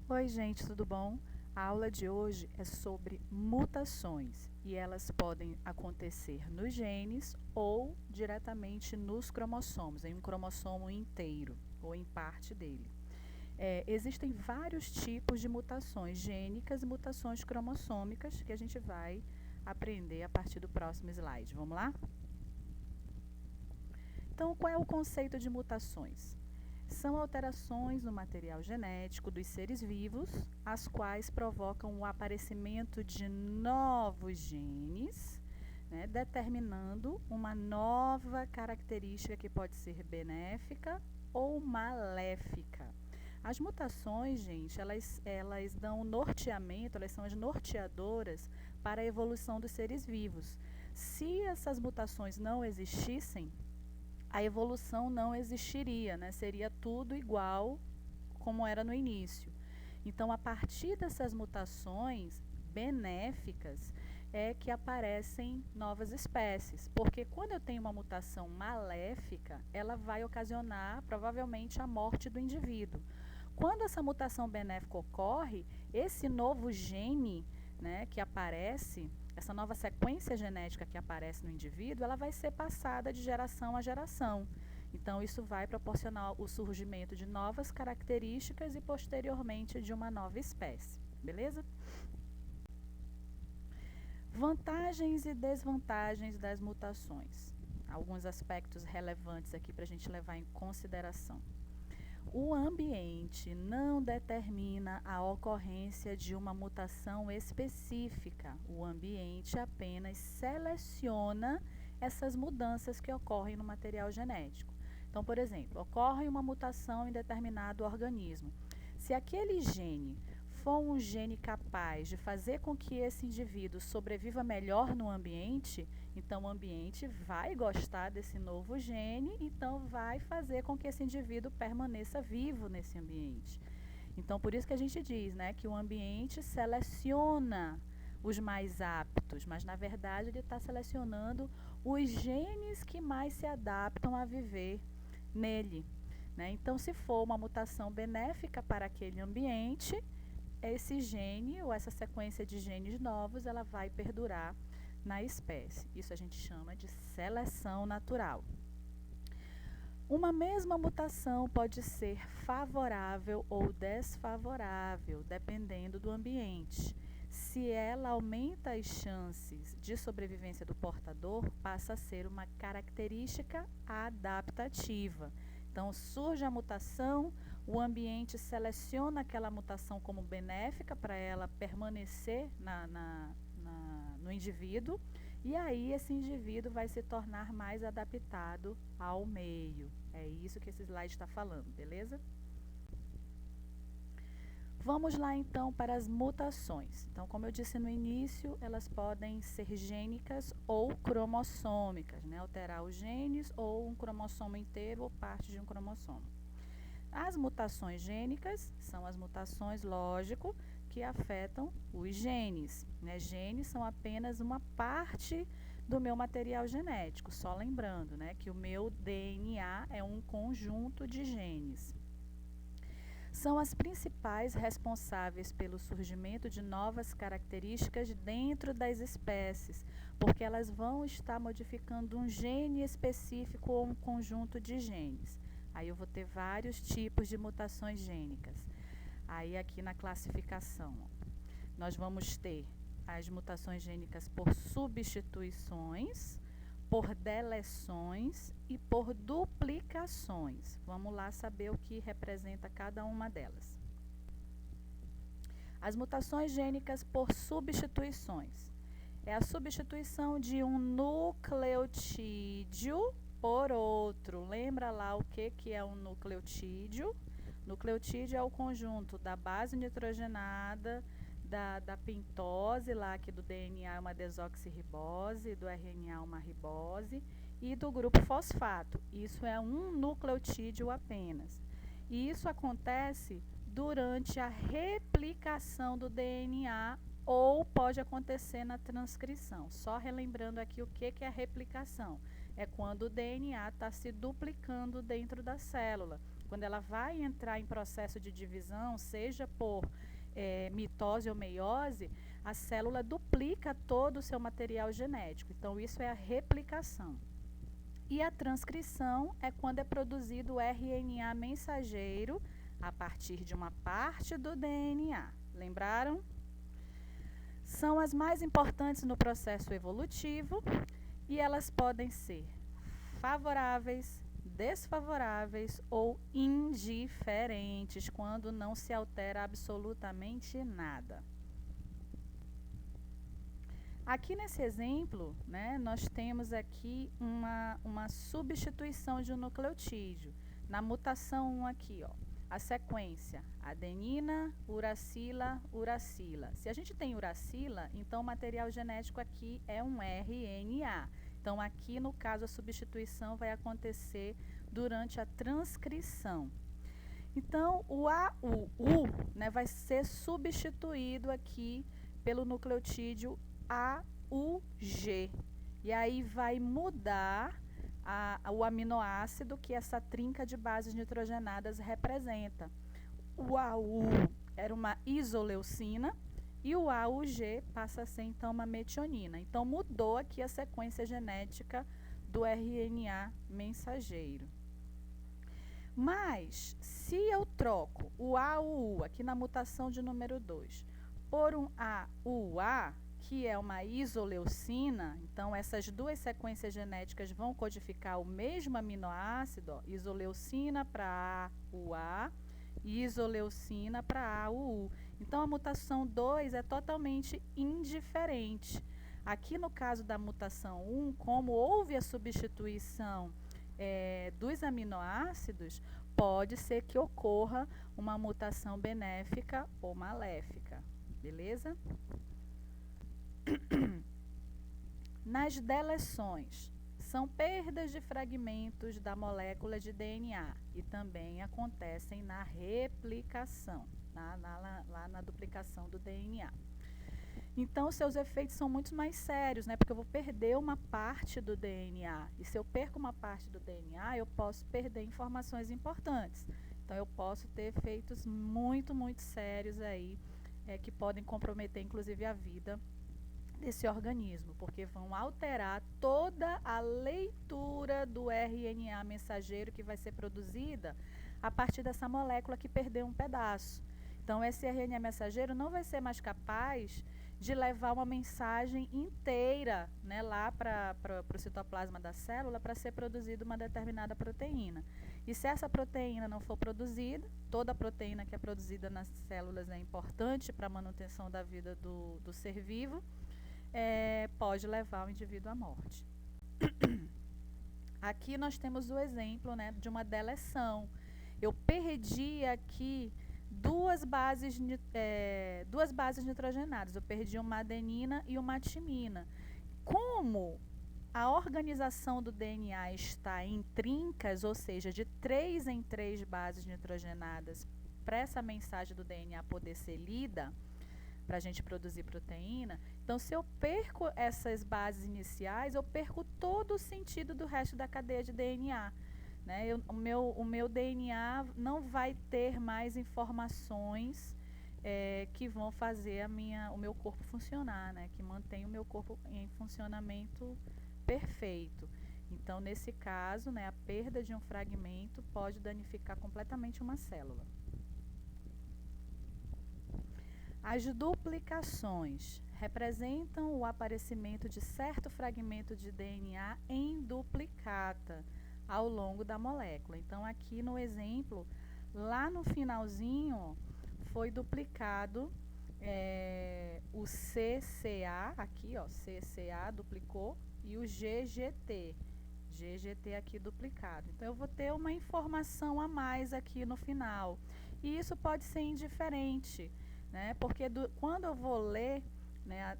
Oi, gente, tudo bom? A aula de hoje é sobre mutações e elas podem acontecer nos genes ou diretamente nos cromossomos, em um cromossomo inteiro ou em parte dele. Existem vários tipos de mutações gênicas e mutações cromossômicas que a gente vai aprender a partir do próximo slide. Vamos lá? Então, qual é o conceito de mutações? São alterações no material genético dos seres vivos, as quais provocam o aparecimento de novos genes, né, determinando uma nova característica que pode ser benéfica ou maléfica. As mutações, gente, elas dão norteamento, elas são as norteadoras para a evolução dos seres vivos. Se essas mutações não existissem, a evolução não existiria, né? Seria tudo igual como era no início. Então, a partir dessas mutações benéficas é que aparecem novas espécies, porque quando eu tenho uma mutação maléfica, ela vai ocasionar provavelmente a morte do indivíduo. Quando essa mutação benéfica ocorre, esse novo gene, né, que aparece, essa nova sequência genética que aparece no indivíduo, ela vai ser passada de geração a geração. Então, isso vai proporcionar o surgimento de novas características e, posteriormente, de uma nova espécie. Beleza? Vantagens e desvantagens das mutações. Alguns aspectos relevantes aqui para a gente levar em consideração. O ambiente não determina a ocorrência de uma mutação específica. O ambiente apenas seleciona essas mudanças que ocorrem no material genético. Então, por exemplo, ocorre uma mutação em determinado organismo. Se aquele gene for um gene capaz de fazer com que esse indivíduo sobreviva melhor no ambiente, então o ambiente vai gostar desse novo gene, então vai fazer com que esse indivíduo permaneça vivo nesse ambiente. Então, por isso que a gente diz, né, que o ambiente seleciona os mais aptos, mas na verdade ele está selecionando os genes que mais se adaptam a viver nele, né? Então, se for uma mutação benéfica para aquele ambiente, esse gene ou essa sequência de genes novos, ela vai perdurar na espécie. Isso a gente chama de seleção natural. Uma mesma mutação pode ser favorável ou desfavorável, dependendo do ambiente. Se ela aumenta as chances de sobrevivência do portador, passa a ser uma característica adaptativa. Então, surge a mutação, o ambiente seleciona aquela mutação como benéfica para ela permanecer no indivíduo, e aí esse indivíduo vai se tornar mais adaptado ao meio. É isso que esse slide está falando, beleza? Vamos lá então para as mutações. Então, como eu disse no início, elas podem ser gênicas ou cromossômicas, né? Alterar os genes ou um cromossomo inteiro ou parte de um cromossomo. As mutações gênicas são as mutações, lógico, que afetam os genes, né? Genes são apenas uma parte do meu material genético, só lembrando, né, que o meu DNA é um conjunto de genes. São as principais responsáveis pelo surgimento de novas características dentro das espécies, porque elas vão estar modificando um gene específico ou um conjunto de genes. Aí eu vou ter vários tipos de mutações gênicas. Aí aqui na classificação, nós vamos ter as mutações gênicas por substituições, por deleções e por duplicações. Vamos lá saber o que representa cada uma delas. As mutações gênicas por substituições. É a substituição de um nucleotídeo por outro. Lembra lá o que é um nucleotídeo? Nucleotídeo é o conjunto da base nitrogenada, da pentose, lá que do DNA é uma desoxirribose, do RNA uma ribose, e do grupo fosfato. Isso é um nucleotídeo apenas. E isso acontece durante a replicação do DNA ou pode acontecer na transcrição. Só relembrando aqui o que é a replicação. É quando o DNA está se duplicando dentro da célula. quando ela vai entrar em processo de divisão, seja por mitose ou meiose, a célula duplica todo o seu material genético. Então, isso é a replicação. E a transcrição é quando é produzido o RNA mensageiro a partir de uma parte do DNA. Lembraram? São as mais importantes no processo evolutivo e elas podem ser favoráveis, desfavoráveis ou indiferentes, quando não se altera absolutamente nada. Aqui nesse exemplo, né, nós temos aqui uma substituição de um nucleotídeo. Na mutação 1 aqui, ó, a sequência adenina, uracila, uracila. Se a gente tem uracila, então o material genético aqui é um RNA. Então, aqui no caso, a substituição vai acontecer durante a transcrição. Então, o AUU, né, vai ser substituído aqui pelo nucleotídeo AUG. E aí vai mudar o aminoácido que essa trinca de bases nitrogenadas representa. O AU era uma isoleucina e o AUG passa a ser então uma metionina. Então mudou aqui a sequência genética do RNA mensageiro. Mas se eu troco o AUU aqui na mutação de número 2 por um AUA, que é uma isoleucina, então essas duas sequências genéticas vão codificar o mesmo aminoácido, ó, isoleucina para AUA e isoleucina para AUU. Então a mutação 2 é totalmente indiferente. Aqui no caso da mutação 1, como houve a substituição dos aminoácidos, pode ser que ocorra uma mutação benéfica ou maléfica, beleza? Nas deleções, são perdas de fragmentos da molécula de DNA e também acontecem na replicação, lá na duplicação do DNA. Então, seus efeitos são muito mais sérios, né? Porque eu vou perder uma parte do DNA. E se eu perco uma parte do DNA, eu posso perder informações importantes. Então, eu posso ter efeitos muito, muito sérios aí, que podem comprometer, inclusive, a vida desse organismo, porque vão alterar toda a leitura do RNA mensageiro que vai ser produzida a partir dessa molécula que perdeu um pedaço. Então, esse RNA mensageiro não vai ser mais capaz de levar uma mensagem inteira, né, lá para o citoplasma da célula para ser produzida uma determinada proteína. E se essa proteína não for produzida, toda a proteína que é produzida nas células é importante para a manutenção da vida do ser vivo, pode levar o indivíduo à morte. Aqui nós temos o exemplo, né, de uma deleção. Eu perdi aqui duas bases nitrogenadas. Eu perdi uma adenina e uma timina. Como a organização do DNA está em trincas, ou seja, de 3 em 3 bases nitrogenadas, para essa mensagem do DNA poder ser lida, para a gente produzir proteína, então se eu perco essas bases iniciais, eu perco todo o sentido do resto da cadeia de DNA. Né? O meu DNA não vai ter mais informações que vão fazer o meu corpo funcionar, né? Que mantém o meu corpo em funcionamento perfeito. Então, nesse caso, né, a perda de um fragmento pode danificar completamente uma célula. As duplicações representam o aparecimento de certo fragmento de DNA em duplicata ao longo da molécula. Então, aqui no exemplo, lá no finalzinho, foi duplicado o CCA, aqui, ó, CCA duplicou, e o GGT. GGT aqui duplicado. Então, eu vou ter uma informação a mais aqui no final. E isso pode ser indiferente, né? Porque quando eu vou ler, né,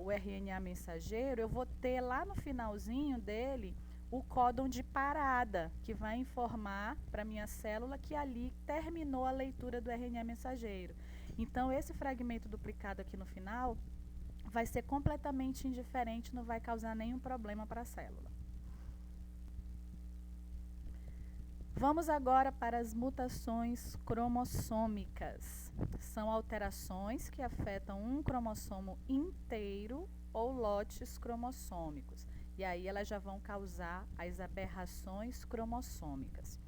o RNA mensageiro, eu vou ter lá no finalzinho dele o códon de parada, que vai informar para a minha célula que ali terminou a leitura do RNA mensageiro. Então, esse fragmento duplicado aqui no final vai ser completamente indiferente, não vai causar nenhum problema para a célula. Vamos agora para as mutações cromossômicas. São alterações que afetam um cromossomo inteiro ou lotes cromossômicos. E aí elas já vão causar as aberrações cromossômicas.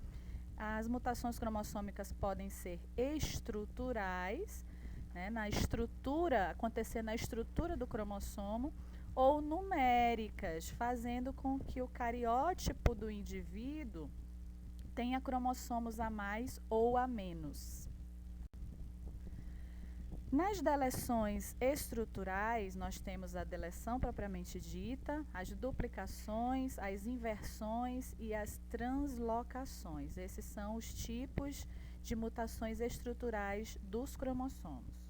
As mutações cromossômicas podem ser estruturais, né, acontecer na estrutura do cromossomo, ou numéricas, fazendo com que o cariótipo do indivíduo tenha cromossomos a mais ou a menos. Nas deleções estruturais, nós temos a deleção propriamente dita, as duplicações, as inversões e as translocações. Esses são os tipos de mutações estruturais dos cromossomos.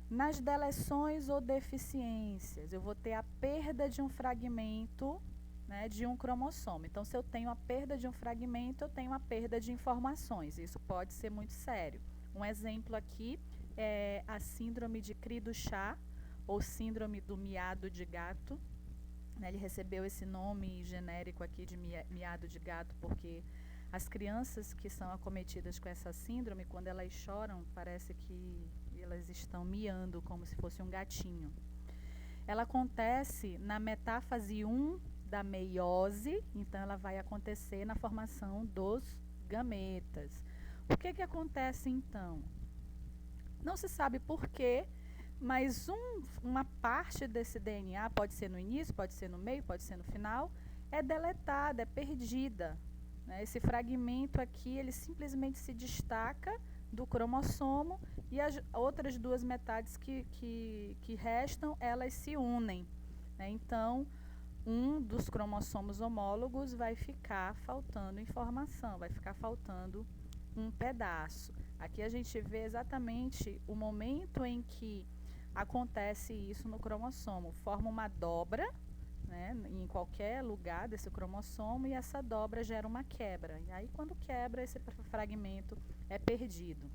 Nas deleções ou deficiências, eu vou ter a perda de um fragmento, né, de um cromossomo. Então, se eu tenho a perda de um fragmento, eu tenho a perda de informações. Isso pode ser muito sério. Um exemplo aqui é a síndrome de Cri-du-Chat, ou síndrome do miado de gato. Ele recebeu esse nome genérico aqui de miado de gato porque as crianças que são acometidas com essa síndrome, quando elas choram, parece que elas estão miando como se fosse um gatinho. Ela acontece na metáfase 1 da meiose, então ela vai acontecer na formação dos gametas. O que acontece então? Não se sabe por quê, mas uma parte desse DNA, pode ser no início, pode ser no meio, pode ser no final, é deletada, é perdida. Né? Esse fragmento aqui, ele simplesmente se destaca do cromossomo e as outras duas metades que restam, elas se unem. Né? Então, um dos cromossomos homólogos vai ficar faltando informação, vai ficar faltando um pedaço. Aqui a gente vê exatamente o momento em que acontece isso no cromossomo. Forma uma dobra, né, em qualquer lugar desse cromossomo, e essa dobra gera uma quebra. E aí, quando quebra, esse fragmento é perdido.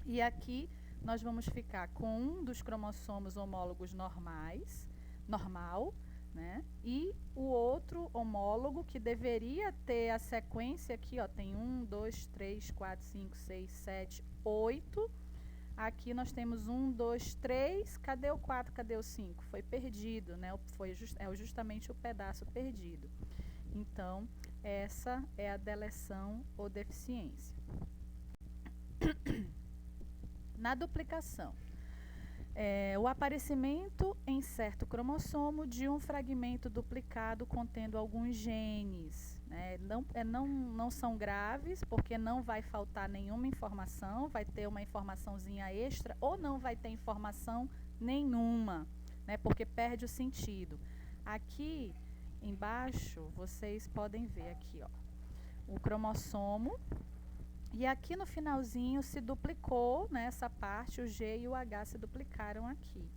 E aqui nós vamos ficar com um dos cromossomos homólogos normal, né? E o outro homólogo que deveria ter a sequência aqui, ó, tem 1, 2, 3, 4, 5, 6, 7, 8. Aqui nós temos 1, 2, 3. Cadê o 4? Cadê o 5? Foi perdido, né? É justamente o pedaço perdido. Então, essa é a deleção ou deficiência. Na duplicação. O aparecimento em certo cromossomo de um fragmento duplicado contendo alguns genes. Né? Não são graves, porque não vai faltar nenhuma informação, vai ter uma informaçãozinha extra, ou não vai ter informação nenhuma, né? Porque perde o sentido. Aqui embaixo, vocês podem ver aqui, ó, o cromossomo. E aqui no finalzinho se duplicou, né, essa parte, o G e o H se duplicaram aqui.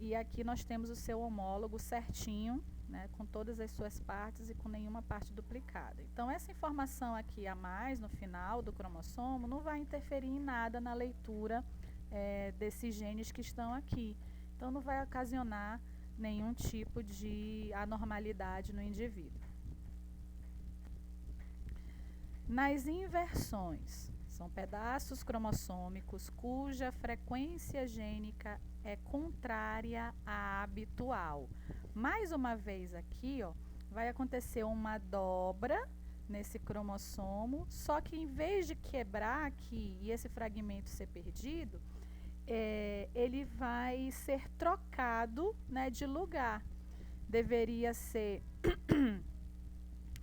E aqui nós temos o seu homólogo certinho, né, com todas as suas partes e com nenhuma parte duplicada. Então, essa informação aqui a mais no final do cromossomo não vai interferir em nada na leitura desses genes que estão aqui. Então, não vai ocasionar nenhum tipo de anormalidade no indivíduo. Nas inversões, são pedaços cromossômicos cuja frequência gênica é contrária à habitual. Mais uma vez aqui, ó, vai acontecer uma dobra nesse cromossomo, só que em vez de quebrar aqui e esse fragmento ser perdido, ele vai ser trocado, né, de lugar. Deveria ser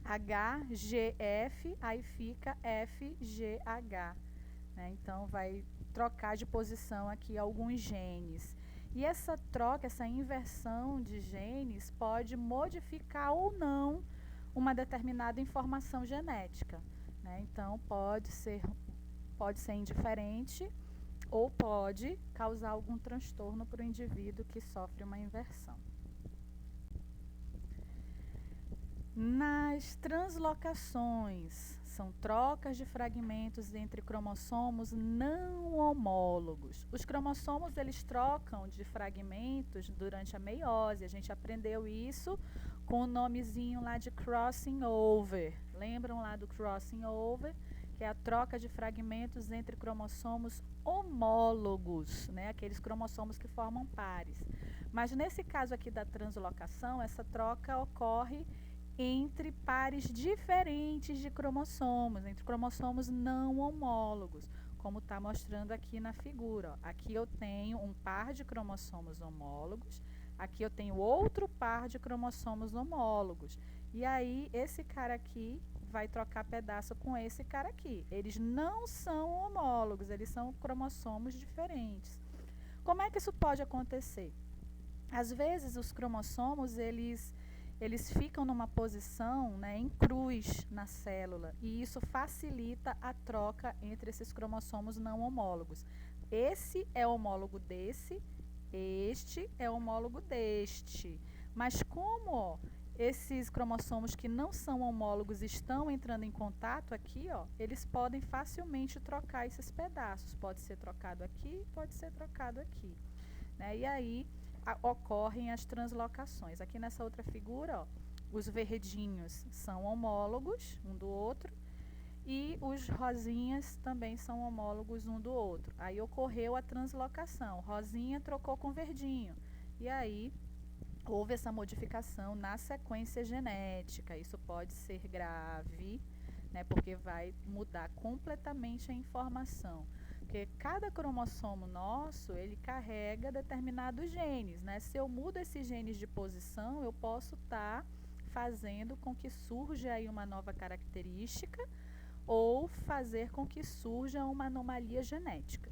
HGF, aí fica FGH. Né? Então, vai trocar de posição aqui alguns genes. E essa troca, essa inversão de genes pode modificar ou não uma determinada informação genética. Né? Então, pode ser indiferente ou pode causar algum transtorno para o indivíduo que sofre uma inversão. Nas translocações, são trocas de fragmentos entre cromossomos não homólogos. Os cromossomos, eles trocam de fragmentos durante a meiose. A gente aprendeu isso com o nomezinho lá de crossing over, Lembram lá do crossing over, que é a troca de fragmentos entre cromossomos homólogos, né? Aqueles cromossomos que formam pares. Mas nesse caso aqui da translocação, essa troca ocorre entre pares diferentes de cromossomos, entre cromossomos não homólogos, como está mostrando aqui na figura. Ó. Aqui eu tenho um par de cromossomos homólogos, aqui eu tenho outro par de cromossomos homólogos. E aí, esse cara aqui vai trocar pedaço com esse cara aqui. Eles não são homólogos, eles são cromossomos diferentes. Como é que isso pode acontecer? Às vezes, os cromossomos, eles ficam numa posição, né, em cruz na célula, e isso facilita a troca entre esses cromossomos não homólogos. Esse é homólogo desse, este é homólogo deste. Mas como, ó, esses cromossomos que não são homólogos estão entrando em contato aqui, ó, eles podem facilmente trocar esses pedaços. Pode ser trocado aqui, pode ser trocado aqui, né? E aí ocorrem as translocações. Aqui nessa outra figura, ó, os verdinhos são homólogos um do outro e os rosinhas também são homólogos um do outro. Aí ocorreu a translocação. Rosinha trocou com verdinho. E aí houve essa modificação na sequência genética. Isso pode ser grave, né, porque vai mudar completamente a informação. Porque cada cromossomo nosso, ele carrega determinados genes, né? Se eu mudo esses genes de posição, eu posso estar fazendo com que surja aí uma nova característica ou fazer com que surja uma anomalia genética.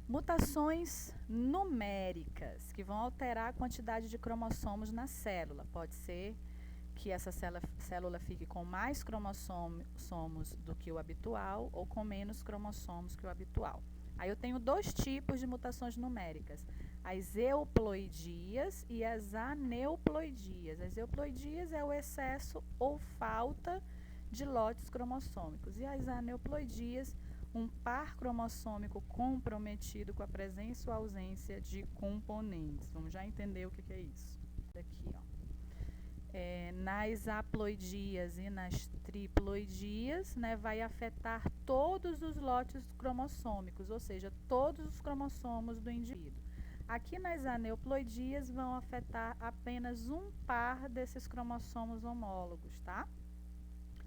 Mutações numéricas, que vão alterar a quantidade de cromossomos na célula. Pode ser que essa célula fique com mais cromossomos do que o habitual ou com menos cromossomos que o habitual. Aí eu tenho dois tipos de mutações numéricas, as euploidias e as aneuploidias. As euploidias é o excesso ou falta de lotes cromossômicos e as aneuploidias, um par cromossômico comprometido com a presença ou ausência de componentes. Vamos já entender o que é isso. Aqui, ó. Nas haploidias e nas triploidias, né, vai afetar todos os lotes cromossômicos, ou seja, todos os cromossomos do indivíduo. Aqui nas aneuploidias vão afetar apenas um par desses cromossomos homólogos, tá?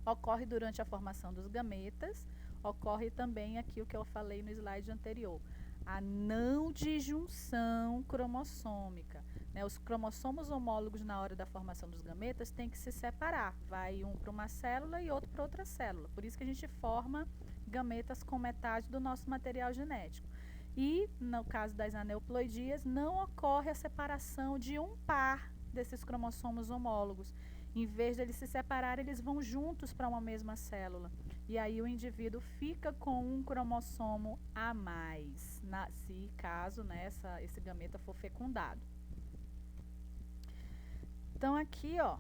Ocorre durante a formação dos gametas, ocorre também aqui o que eu falei no slide anterior, a não disjunção cromossômica. Né? Os cromossomos homólogos na hora da formação dos gametas têm que se separar. Vai um para uma célula e outro para outra célula. Por isso que a gente forma gametas com metade do nosso material genético. E, no caso das aneuploidias, não ocorre a separação de um par desses cromossomos homólogos. Em vez de eles se separarem, eles vão juntos para uma mesma célula. E aí o indivíduo fica com um cromossomo a mais, se caso, né, esse gameta for fecundado. Então aqui, ó,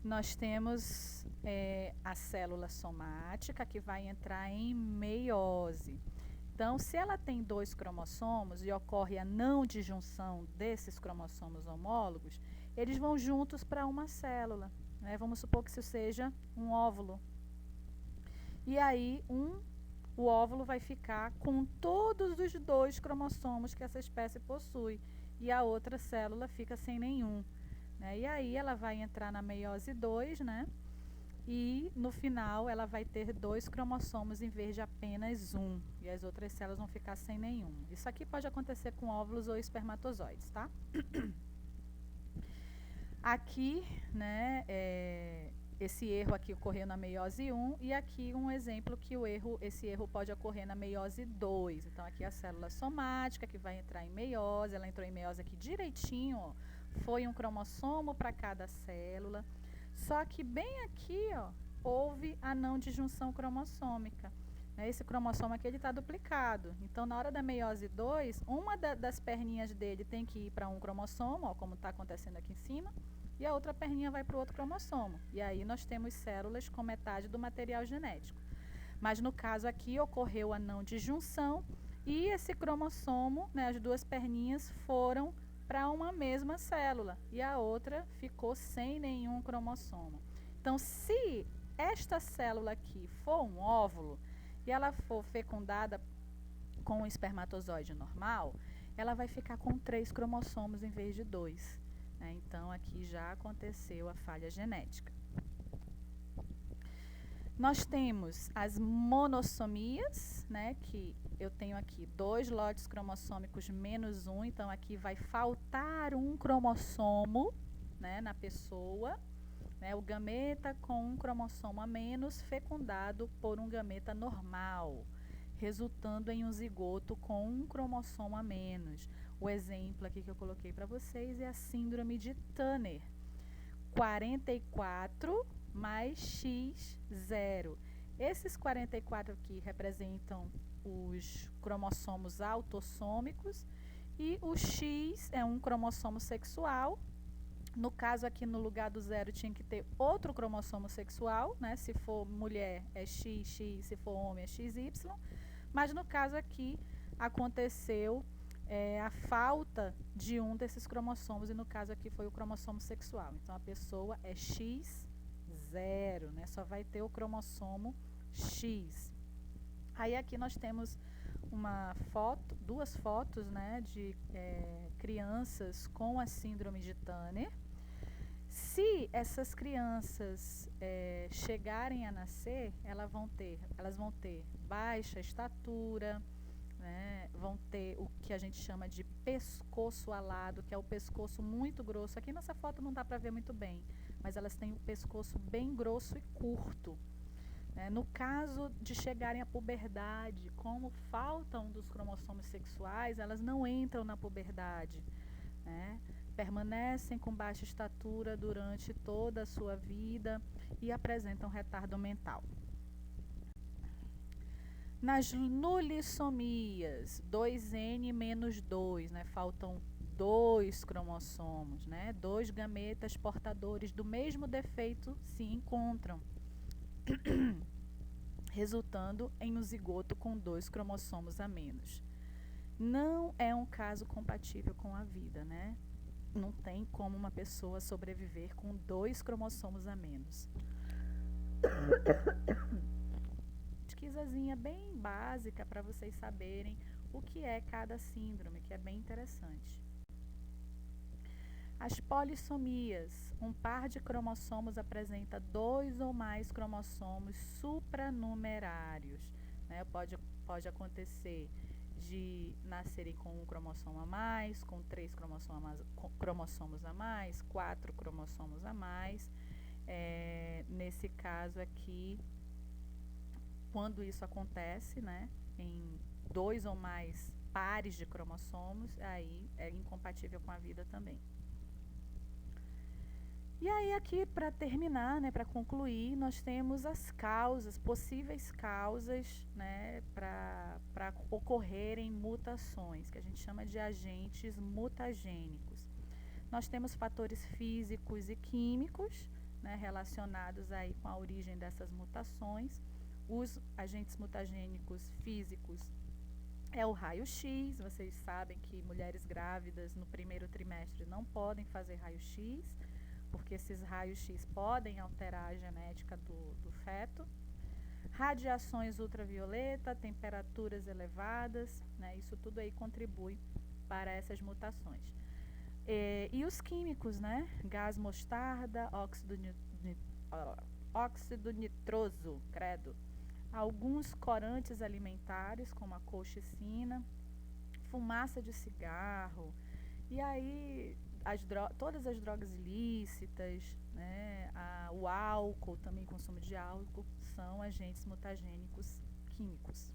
nós temos a célula somática que vai entrar em meiose. Então, se ela tem dois cromossomos e ocorre a não disjunção desses cromossomos homólogos, eles vão juntos para uma célula. Né? Vamos supor que isso seja um óvulo. E aí, o óvulo vai ficar com todos os dois cromossomos que essa espécie possui. E a outra célula fica sem nenhum. Né? E aí, ela vai entrar na meiose 2, né? E no final ela vai ter dois cromossomos em vez de apenas um. E as outras células vão ficar sem nenhum. Isso aqui pode acontecer com óvulos ou espermatozoides, tá? Aqui, né, esse erro aqui ocorreu na meiose 1 e aqui um exemplo que esse erro pode ocorrer na meiose 2. Então aqui a célula somática que vai entrar em meiose, ela entrou em meiose aqui direitinho, ó, foi um cromossomo para cada célula. Só que bem aqui, ó, houve a não disjunção cromossômica. Esse cromossomo aqui está duplicado. Então, na hora da meiose 2, uma das perninhas dele tem que ir para um cromossomo, ó, como está acontecendo aqui em cima, e a outra perninha vai para o outro cromossomo. E aí nós temos células com metade do material genético. Mas no caso aqui ocorreu a não disjunção e esse cromossomo, né, as duas perninhas foram para uma mesma célula e a outra ficou sem nenhum cromossomo. Então, se esta célula aqui for um óvulo e ela for fecundada com um espermatozoide normal, ela vai ficar com 3 cromossomos em vez de 2. Né? Então, aqui já aconteceu a falha genética. Nós temos as monossomias, né, que eu tenho aqui 2 lotes cromossômicos menos 1, então aqui vai faltar um cromossomo, né, na pessoa, né, o gameta com um cromossomo a menos fecundado por um gameta normal, resultando em um zigoto com um cromossomo a menos. O exemplo aqui que eu coloquei para vocês é a síndrome de Turner. 44 mais X0. Esses 44 aqui representam os cromossomos autossômicos e o X é um cromossomo sexual. No caso aqui, no lugar do 0, tinha que ter outro cromossomo sexual, né? Se for mulher é XX, se for homem é XY. Mas no caso aqui, aconteceu a falta de um desses cromossomos, e no caso aqui foi o cromossomo sexual. Então, a pessoa é X0, né? Só vai ter o cromossomo X. Aí aqui nós temos uma foto, 2 fotos, né, de crianças com a síndrome de Turner. Se essas crianças chegarem a nascer, elas vão ter baixa estatura, né, vão ter o que a gente chama de pescoço alado, que é o pescoço muito grosso. Aqui nessa foto não dá para ver muito bem, mas elas têm o pescoço bem grosso e curto. No caso de chegarem à puberdade, como falta um dos cromossomos sexuais, elas não entram na puberdade, né? Permanecem com baixa estatura durante toda a sua vida e apresentam retardo mental. Nas nulissomias, 2N menos 2, né? Faltam 2 cromossomos, né? 2 gametas portadores do mesmo defeito se encontram, resultando em um zigoto com 2 cromossomos a menos. Não é um caso compatível com a vida, né? Não tem como uma pessoa sobreviver com 2 cromossomos a menos. Pesquisazinha bem básica para vocês saberem o que é cada síndrome, que é bem interessante. As polissomias. Um par de cromossomos apresenta 2 ou mais cromossomos supranumerários. Né? Pode acontecer de nascerem com um cromossomo a mais, com 3 cromossomos a mais, 4 cromossomos a mais. Nesse caso aqui, quando isso acontece, né, em 2 ou mais pares de cromossomos, aí é incompatível com a vida também. E aí aqui, para terminar, né, para concluir, nós temos as causas, possíveis causas, né, para ocorrerem mutações, que a gente chama de agentes mutagênicos. Nós temos fatores físicos e químicos, né, relacionados aí com a origem dessas mutações. Os agentes mutagênicos físicos é o raio-x. Vocês sabem que mulheres grávidas no primeiro trimestre não podem fazer raio-x, porque esses raios-x podem alterar a genética do feto. Radiações ultravioleta, temperaturas elevadas, né, isso tudo aí contribui para essas mutações. E os químicos, né, gás mostarda, óxido nitroso, credo. Alguns corantes alimentares, como a colchicina, fumaça de cigarro, e aí todas as drogas ilícitas, né, o álcool, também consumo de álcool, são agentes mutagênicos químicos.